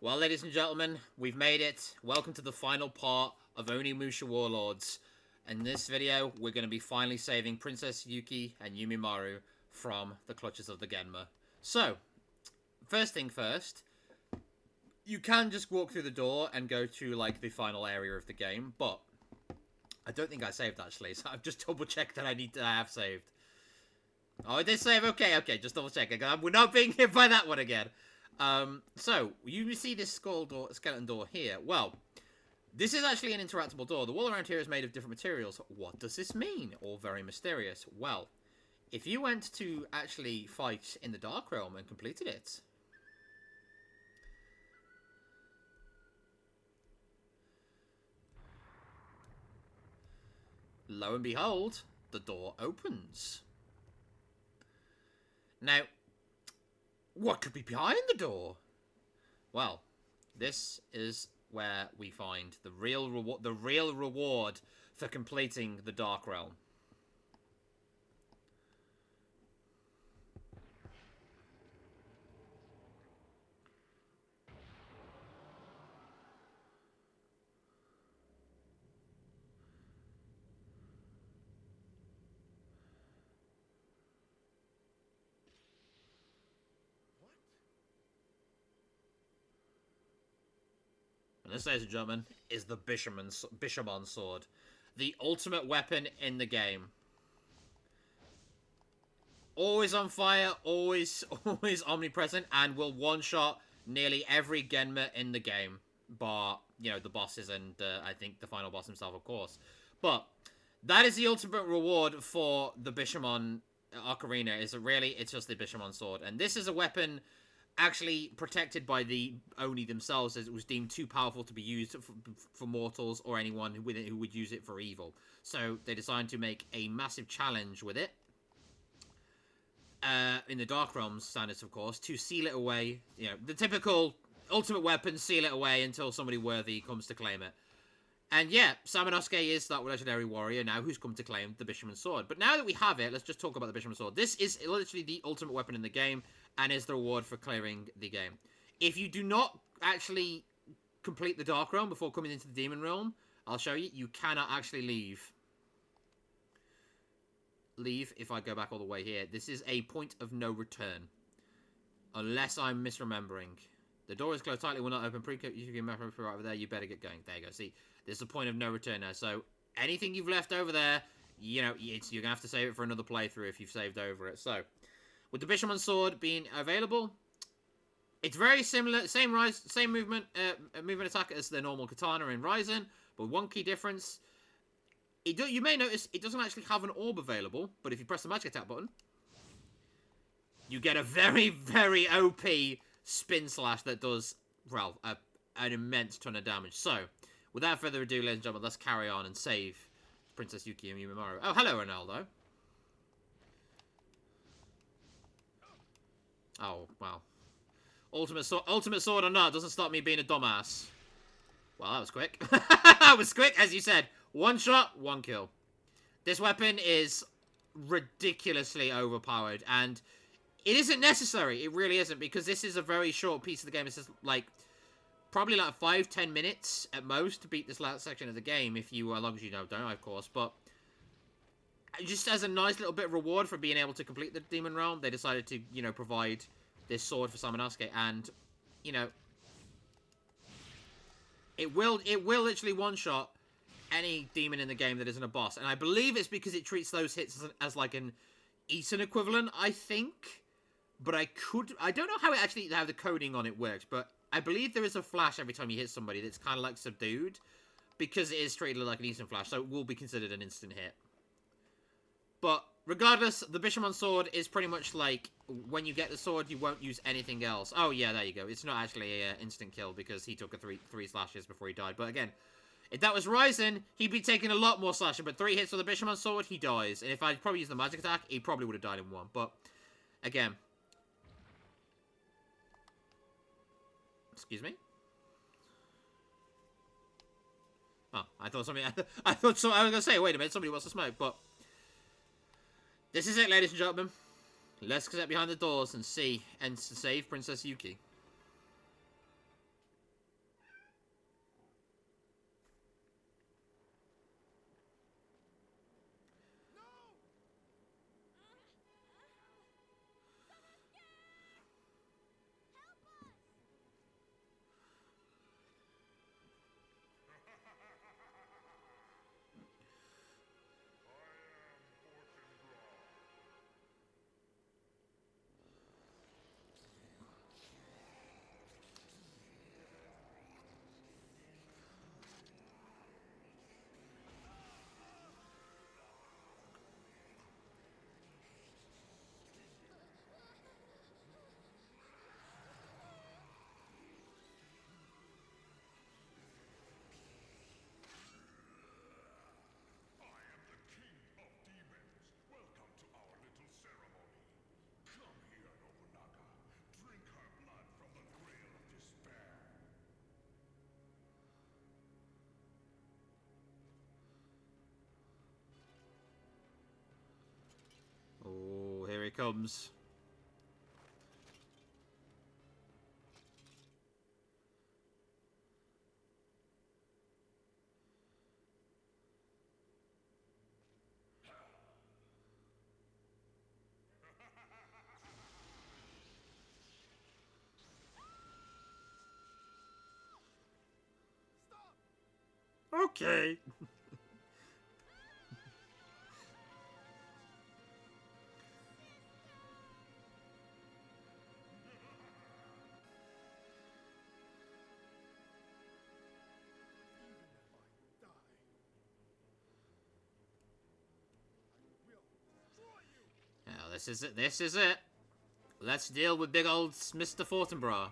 Well, ladies and gentlemen, we've made it. Welcome to the final part of Onimusha Warlords. In this video, we're going to be finally saving Princess Yuki and Yumimaru from the clutches of the Genma. So, first thing first, you can just walk through the door and go to, like, the final area of the game, but I don't think I saved, actually, so I've just double-checked that I have saved. Oh, I did save? Okay, just double-checking. We're not being hit by that one again. So, you see this skeleton door here. Well, this is actually an interactable door. The wall around here is made of different materials. What does this mean? All very mysterious. Well, if you went to actually fight in the Dark Realm and completed it, lo and behold, the door opens. Now, what could be behind the door? Well, this is where we find the real reward for completing the Dark Realm. And this, ladies and gentlemen, is the Bishamon sword. The ultimate weapon in the game. Always on fire, always omnipresent, and will one-shot nearly every Genma in the game. Bar, you know, the bosses and, I think, the final boss himself, of course. But that is the ultimate reward for the Bishamon Ocarina, is it's just the Bishamon sword. And this is a weapon actually protected by the Oni themselves, as it was deemed too powerful to be used for mortals or anyone who would use it for evil. So they decided to make a massive challenge with it. In the Dark Realms standards, of course, to seal it away. You know, the typical ultimate weapon, seal it away until somebody worthy comes to claim it. And yeah, Samanosuke is that legendary warrior now who's come to claim the Bishamon sword. But now that we have it, let's just talk about the Bishamon sword. This is literally the ultimate weapon in the game, and is the reward for clearing the game. If you do not actually complete the Dark Realm before coming into the Demon Realm, I'll show you, you cannot actually leave. If I go back all the way here. This is a point of no return. Unless I'm misremembering. The door is closed tightly, will not open. You can remember right over there, you better get going. There you go. See, there's a point of no return now. So, anything you've left over there, you know, you're going to have to save it for another playthrough if you've saved over it. So, with the Bishamon sword being available, it's very similar, same movement attack as the normal katana in Ryzen, but one key difference. You may notice it doesn't actually have an orb available, but if you press the magic attack button, you get a very, very OP spin slash that does, well, an immense ton of damage. So, without further ado, ladies and gentlemen, let's carry on and save Princess Yuki and Yumimaru. Oh, hello, Ronaldo. Oh, wow. Ultimate sword or not, doesn't stop me being a dumbass. Well, that was quick. That was quick, as you said. One shot, one kill. This weapon is ridiculously overpowered, and it isn't necessary. It really isn't, because this is a very short piece of the game. It's just, like, probably like 5-10 minutes at most to beat this last section of the game, if you, as long as you don't, of course. But just as a nice little bit of reward for being able to complete the Demon Realm, they decided to, you know, provide this sword for Samanosuke, and, you know, it will literally one-shot any demon in the game that isn't a boss. And I believe it's because it treats those hits as like an Eaton equivalent, I think. But I don't know how the coding on it works, but I believe there is a flash every time you hit somebody that's kind of like subdued, because it is treated like an Eaton flash, so it will be considered an instant hit. But regardless, the Bishamon sword is pretty much like, when you get the sword, you won't use anything else. Oh yeah, there you go. It's not actually an instant kill, because he took three slashes before he died. But again, if that was Ryzen, he'd be taking a lot more slashing, but 3 hits with the Bishamon sword, he dies. And if I'd probably used the magic attack, he probably would have died in 1. But, again. Excuse me? Oh, I thought I was going to say, wait a minute, somebody wants to smoke, but this is it, ladies and gentlemen. Let's get behind the doors and see, and save Princess Yuki. comes. Okay. Now, this is it. This is it. Let's deal with big old Mr. Fortinbras.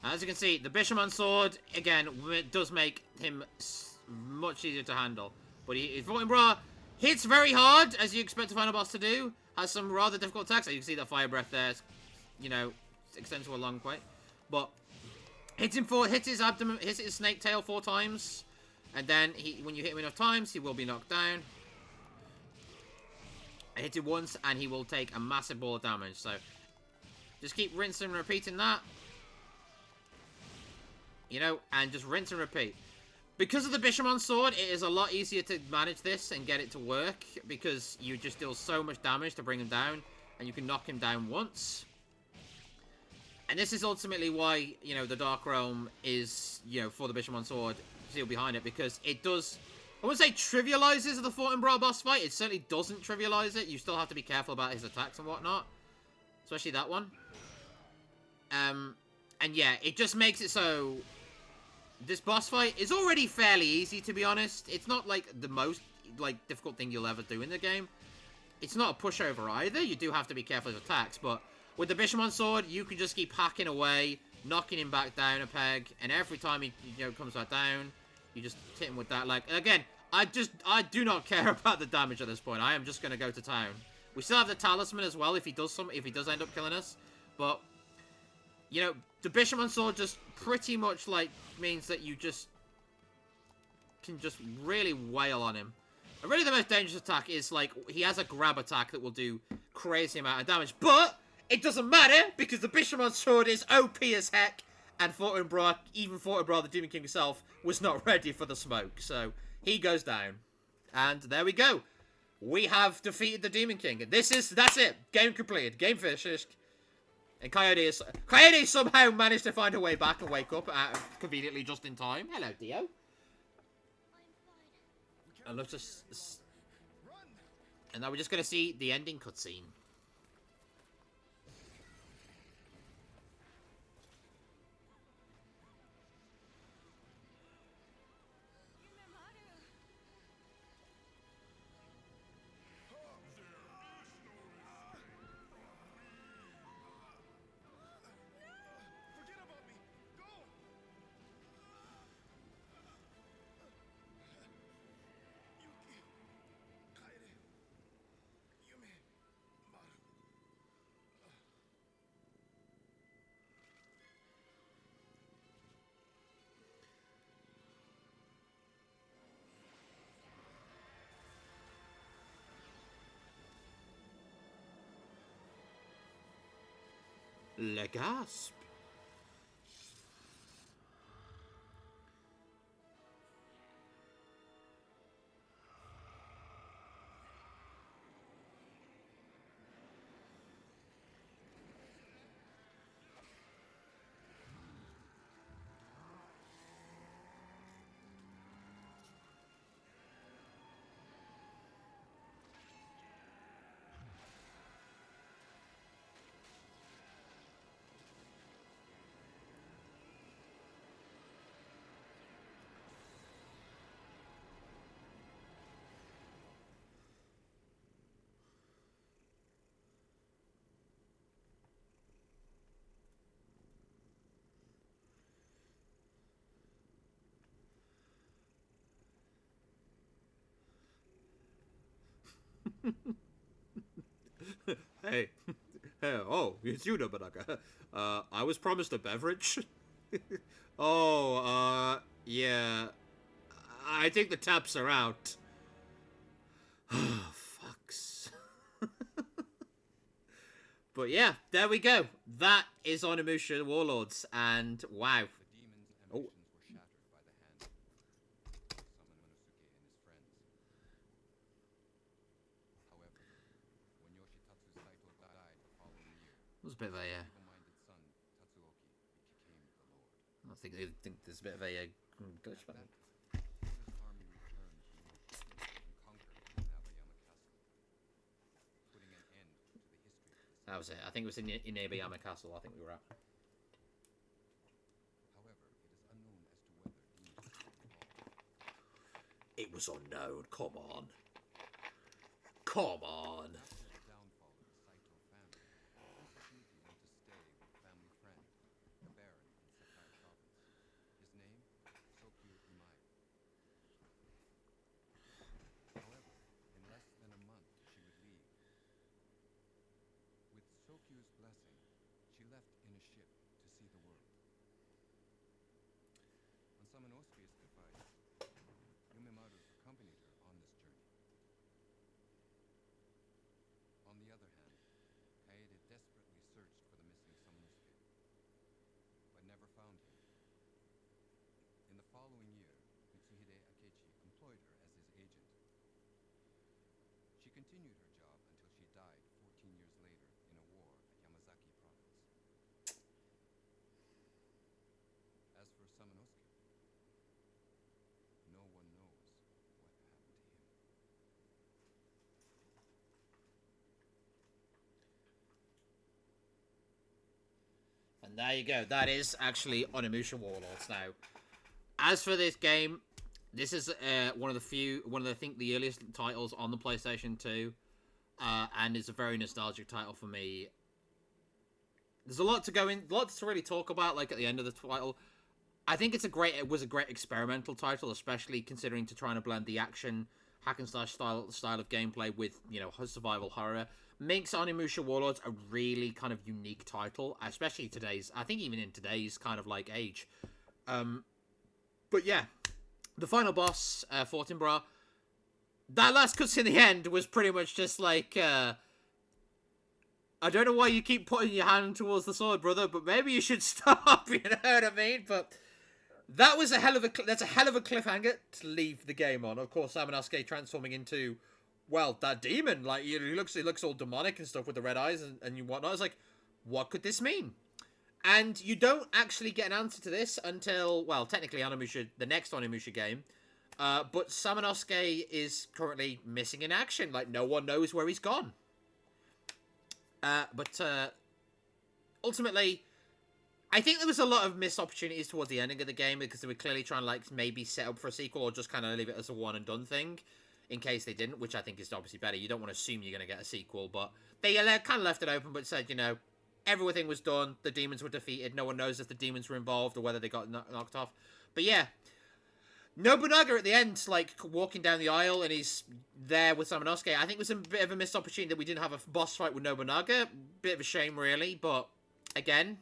As you can see, the Bishamon sword, again, does make him much easier to handle. But Fortinbras hits very hard, as you expect a final boss to do. Has some rather difficult attacks. You can see that fire breath there, you know, extends to a long way. But hits his abdomen, hits his snake tail 4 times. And then, when you hit him enough times, he will be knocked down. I hit it once, and he will take a massive ball of damage. So, just keep rinsing and repeating that. You know, and just rinse and repeat. Because of the Bishamon sword, it is a lot easier to manage this and get it to work. Because you just deal so much damage to bring him down. And you can knock him down once. And this is ultimately why, you know, the Dark Realm is, you know, for the Bishamon sword, seal behind it. Because it does, I wouldn't say trivializes the Fortinbras boss fight. It certainly doesn't trivialize it. You still have to be careful about his attacks and whatnot. Especially that one. And yeah, it just makes it so this boss fight is already fairly easy, to be honest. It's not, like, the most, like, difficult thing you'll ever do in the game. It's not a pushover either. You do have to be careful with attacks, but with the Bishamon sword, you can just keep hacking away, knocking him back down a peg, and every time he, you know, comes back down, you just hit him with that. Like, again, I do not care about the damage at this point. I am just going to go to town. We still have the talisman as well if he does end up killing us, but you know, the Bishamon sword just pretty much, like, means that you just can just really wail on him. And really the most dangerous attack is, like, he has a grab attack that will do crazy amount of damage. But it doesn't matter, because the Bishamon sword is OP as heck, and Fortinbras, even Fortinbras, the Demon King himself, was not ready for the smoke. So, he goes down. And there we go. We have defeated the Demon King. And that's it. Game completed. Game finished. And Coyote somehow managed to find her way back and wake up conveniently just in time. Hello, Dio. And let's just... And now we're just going to see the ending cutscene. Le gasp. Hey. Oh, it's you, Nobunaga. I was promised a beverage. Oh, yeah. I think the taps are out. Fucks. But yeah, there we go. That is Onimusha Warlords, and wow. Oh. It was a bit of a. I think there's a bit of a glitch button. That was it. I think it was in Inebiyama Castle. I think we were at. It was unknown. Come on. Come on. And there you go. That is actually Onimusha Warlords. Now, as for this game, this is one of the I think the earliest titles on the PlayStation 2, and it's a very nostalgic title for me. There's a lot to really talk about. Like at the end of the title, I think it was a great experimental title, especially considering to trying to blend the action hack and slash style of gameplay with survival horror. Makes Onimusha Warlords a really kind of unique title, especially I think even in today's kind of like age. But yeah, the final boss, Fortinbras, that last cutscene in the end was pretty much just like, I don't know why you keep putting your hand towards the sword, brother, but maybe you should stop, you know what I mean? But that was that's a hell of a cliffhanger to leave the game on. Of course, Samanosuke transforming into, well, that demon, like, he looks all demonic and stuff with the red eyes and whatnot. I was like, what could this mean? And you don't actually get an answer to this until, well, technically the next Onimusha game. But Samanosuke is currently missing in action. Like, no one knows where he's gone. But ultimately, I think there was a lot of missed opportunities towards the ending of the game because they were clearly trying to, like, maybe set up for a sequel or just kind of leave it as a one and done thing. In case they didn't, which I think is obviously better. You don't want to assume you're going to get a sequel, but they kind of left it open, but said, everything was done. The demons were defeated. No one knows if the demons were involved or whether they got knocked off. But yeah, Nobunaga at the end, like, walking down the aisle and he's there with Samanosuke. I think it was a bit of a missed opportunity that we didn't have a boss fight with Nobunaga. Bit of a shame, really, but again,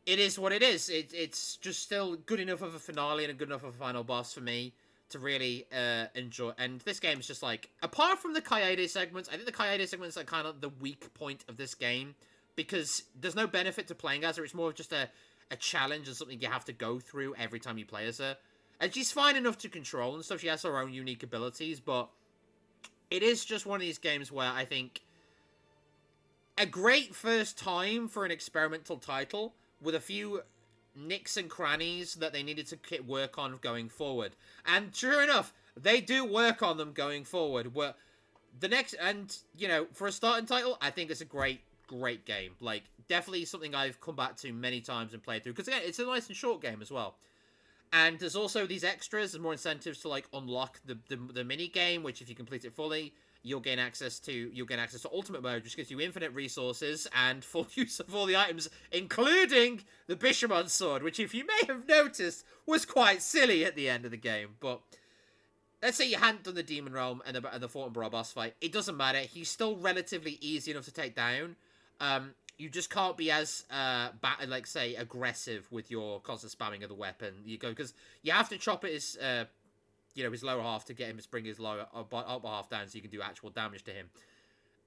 it is what it is. It's just still good enough of a finale and a good enough of a final boss for me to really enjoy. And this game is just like, apart from the Kaede segments, I think the Kaede segments are kind of the weak point of this game, because there's no benefit to playing as her. It's more of just a challenge and something you have to go through every time you play as her. And she's fine enough to control and stuff. She has her own unique abilities, but it is just one of these games where I think a great first time for an experimental title with a few nicks and crannies that they needed to work on going forward. And sure enough, they do work on them going forward. For a starting title, I think it's a great game. Like, definitely something I've come back to many times and played through. Because again, it's a nice and short game as well. And there's also these extras and more incentives to, like, unlock the mini game, which if you complete it fully, you'll gain access to ultimate mode, which gives you infinite resources and full use of all the items, including the Bishamon sword, which, if you may have noticed, was quite silly at the end of the game. But let's say you hadn't done the Demon Realm and the Fortinbras boss fight. It doesn't matter. He's still relatively easy enough to take down. You just can't be as like say aggressive with your constant spamming of the weapon. You go because you have to chop it his his lower half to get him to bring his lower upper half down so you can do actual damage to him.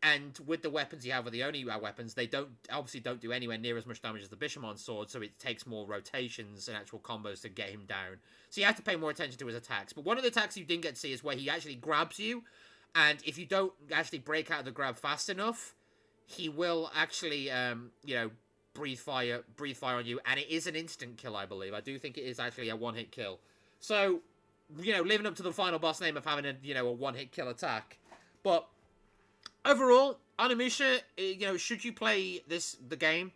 And with the weapons you have, with the only weapons, they don't do anywhere near as much damage as the Bishamon sword, so it takes more rotations and actual combos to get him down. So you have to pay more attention to his attacks. But one of the attacks you didn't get to see is where he actually grabs you, and if you don't actually break out of the grab fast enough, he will actually, breathe fire on you, and it is an instant kill, I believe. I do think it is actually a one-hit kill. So, living up to the final boss name of having a one-hit kill attack. But overall, Onimusha, should you play the game,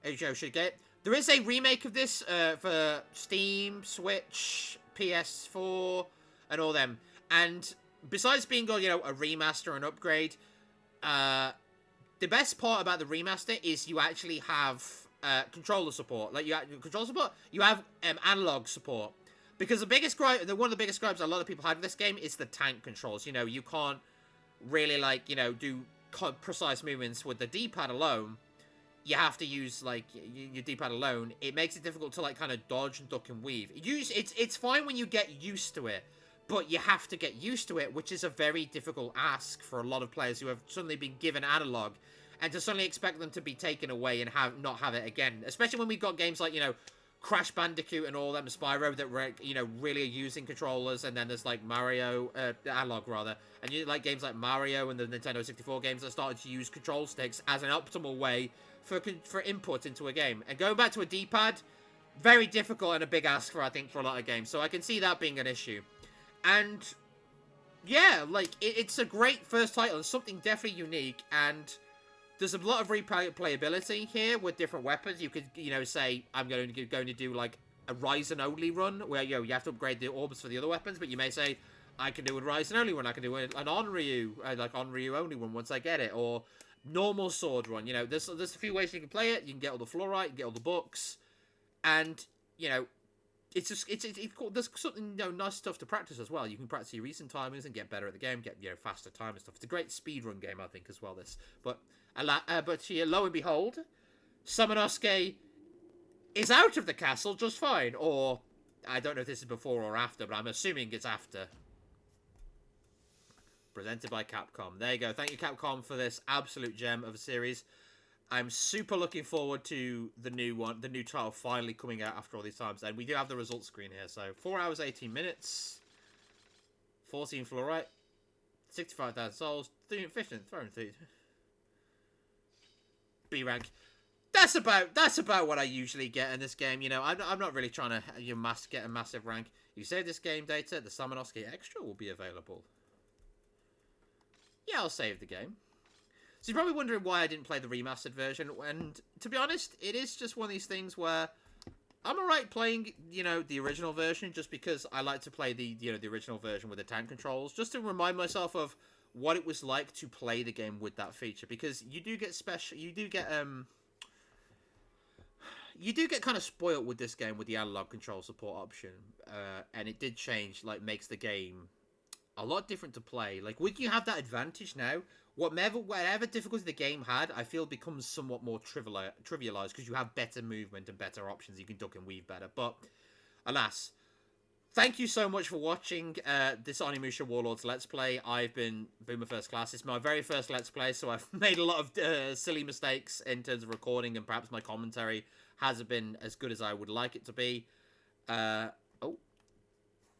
should get it. There is a remake of this for Steam, Switch, PS4, and all them. And besides being a remaster and upgrade, the best part about the remaster is you actually have controller support. Like, you have controller support, you have analog support. Because one of the biggest gripes a lot of people had with this game is the tank controls. You can't really, do precise movements with the D-pad alone. You have to use, your D-pad alone. It makes it difficult to, kind of dodge and duck and weave. It's fine when you get used to it, but you have to get used to it, which is a very difficult ask for a lot of players who have suddenly been given analog, and to suddenly expect them to be taken away and not have it again. Especially when we've got games like, Crash Bandicoot and all them, Spyro, that really are using controllers, and then there's Mario, analog rather, and you games like Mario and the Nintendo 64 games that started to use control sticks as an optimal way for input into a game. And going back to a D-pad, very difficult and a big ask I think for a lot of games. So I can see that being an issue. And yeah, it's a great first title. It's something definitely unique, and there's a lot of replayability here with different weapons. You could, say, I'm going to do, a Ryzen-only run, where, you have to upgrade the orbs for the other weapons, but you may say, I can do a Ryzen-only run, I can do an Onryu, Onryu-only run once I get it, or normal sword run. There's a few ways you can play it. You can get all the fluorite, you can get all the books, and, it's just, there's something, nice stuff to practice as well. You can practice your recent timings and get better at the game, get, faster time and stuff. It's a great speedrun game, I think, as well, this. But lo and behold, Samanosuke is out of the castle just fine. Or, I don't know if this is before or after, but I'm assuming it's after. Presented by Capcom. There you go. Thank you, Capcom, for this absolute gem of a series. I'm super looking forward to the new title finally coming out after all these times. And we do have the results screen here. So, 4 hours, 18 minutes. 14 fluorite. 65,000 souls. 15 throne. B rank. That's about what I usually get in this game. I'm not really trying to get a massive rank. You save this game data, the Samanosuke Extra will be available. Yeah, I'll save the game. So you're probably wondering why I didn't play the remastered version, and to be honest, it is just one of these things where I'm alright playing, the original version, just because I like to play the original version with the tank controls, just to remind myself of what it was like to play the game with that feature, because you do get kind of spoiled with this game with the analog control support option, and it did change, makes the game a lot different to play. Would you have that advantage now? Whatever difficulty the game had, I feel becomes somewhat more trivialized, because you have better movement and better options. You can duck and weave better. But, alas, thank you so much for watching this Onimusha Warlords Let's Play. I've been Boomer First Class. It's my very first Let's Play, so I've made a lot of silly mistakes in terms of recording, and perhaps my commentary hasn't been as good as I would like it to be.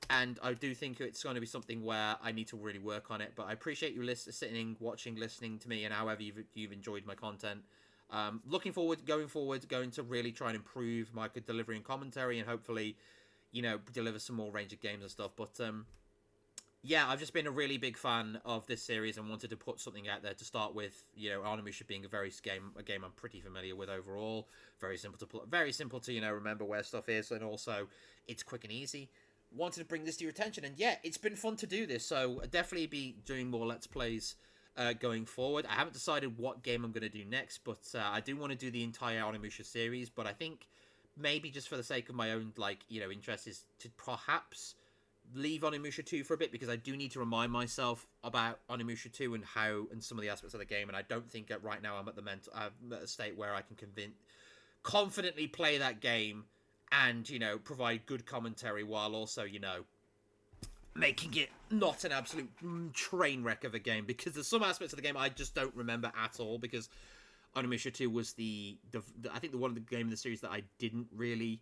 And I do think it's going to be something where I need to really work on it. But I appreciate you sitting, watching, listening to me, and however you've enjoyed my content. Going forward, going to really try and improve my delivery and commentary, and hopefully, deliver some more range of games and stuff. But yeah, I've just been a really big fan of this series and wanted to put something out there to start with. Onimusha being a game I'm pretty familiar with overall. Very simple to remember where stuff is, and also it's quick and easy. Wanted to bring this to your attention, and yeah, it's been fun to do this, so I'll definitely be doing more Let's Plays going forward. I haven't decided what game I'm going to do next, but I do want to do the entire Onimusha series, but I think maybe just for the sake of my own, interest, is to perhaps leave Onimusha 2 for a bit because I do need to remind myself about Onimusha 2 and how and some of the aspects of the game, and I don't think that right now I'm at a state where I can confidently play that game and, you know, provide good commentary while also, you know, making it not an absolute train wreck of a game, because there's some aspects of the game I just don't remember at all, because Onimusha 2 was I think the one of the game in the series that I didn't really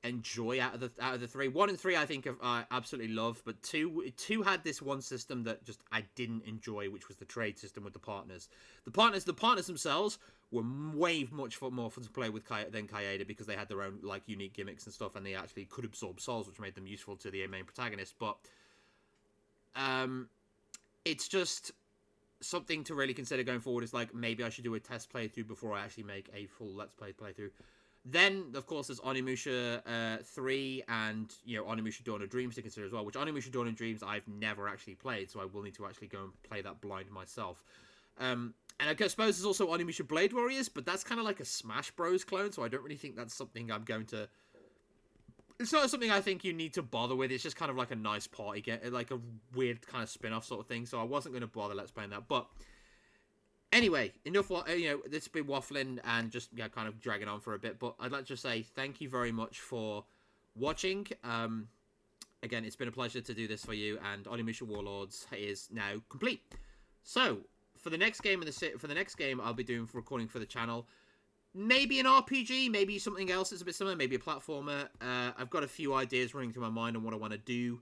enjoy out of the three. 1 and 3 I think I absolutely love, but 2 had this one system that just I didn't enjoy, which was the trade system with the partners. The partners themselves were way much more fun to play with than Kaede, because they had their own like unique gimmicks and stuff, and they actually could absorb souls, which made them useful to the main protagonist. But it's just something to really consider going forward. Is like, maybe I should do a test playthrough before I actually make a full Let's Play playthrough. Then, of course, there's Onimusha 3 and, you know, Onimusha Dawn of Dreams to consider as well, which Onimusha Dawn of Dreams I've never actually played, so I will need to actually go and play that blind myself. And I suppose there's also Onimusha Blade Warriors, but that's kind of like a Smash Bros clone, so I don't really think that's something I'm going to... It's not something I think you need to bother with. It's just kind of like a nice party game, like a weird kind of spin-off sort of thing, so I wasn't going to bother Let's Playing that, but... Anyway, enough, you know, this has been waffling and just, yeah, kind of dragging on for a bit, but I'd like to say thank you very much for watching. Again, it's been a pleasure to do this for you, and Onimusha Warlords is now complete. So, for the next game I'll be doing for recording for the channel, maybe an RPG, maybe something else that's a bit similar, maybe a platformer. I've got a few ideas running through my mind on what I want to do.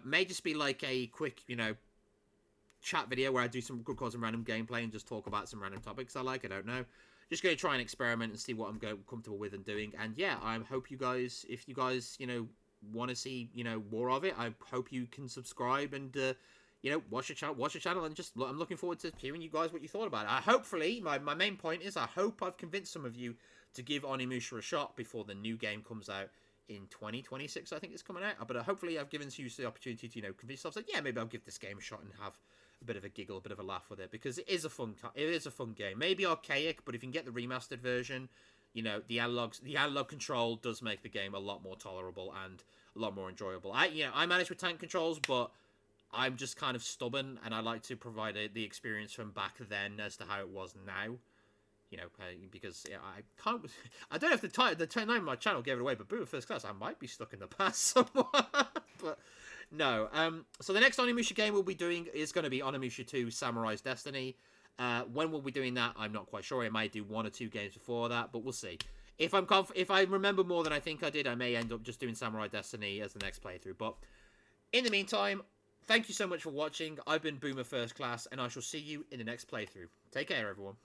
May just be like a quick, you know, chat video where I do some random gameplay and just talk about some random topics I like. I don't know. Just going to try and experiment and see what I'm comfortable with and doing. And yeah, I hope you guys, if you guys, you know, want to see, you know, more of it, I hope you can subscribe and, you know, watch the channel and just, I'm looking forward to hearing you guys what you thought about it. Hopefully, my main point is I hope I've convinced some of you to give Onimusha a shot before the new game comes out in 2026, I think it's coming out. But hopefully I've given you the opportunity to, you know, convince yourself that, yeah, maybe I'll give this game a shot and have a bit of a giggle, a bit of a laugh with it, because it is a fun game. Maybe archaic, but if you can get the remastered version, you know, the analog control does make the game a lot more tolerable and a lot more enjoyable. I manage with tank controls, but I'm just kind of stubborn, and I like to provide the experience from back then as to how it was now. You know, because yeah, I don't know if the name of my channel gave it away, but Boomer First Class, I might be stuck in the past somewhat. But no. So the next Onimusha game we'll be doing is going to be Onimusha 2 Samurai's Destiny. When we'll be doing that, I'm not quite sure. I might do 1 or 2 games before that, but we'll see. If I remember more than I think I did, I may end up just doing Samurai Destiny as the next playthrough. But in the meantime, thank you so much for watching. I've been Boomer First Class, and I shall see you in the next playthrough. Take care, everyone.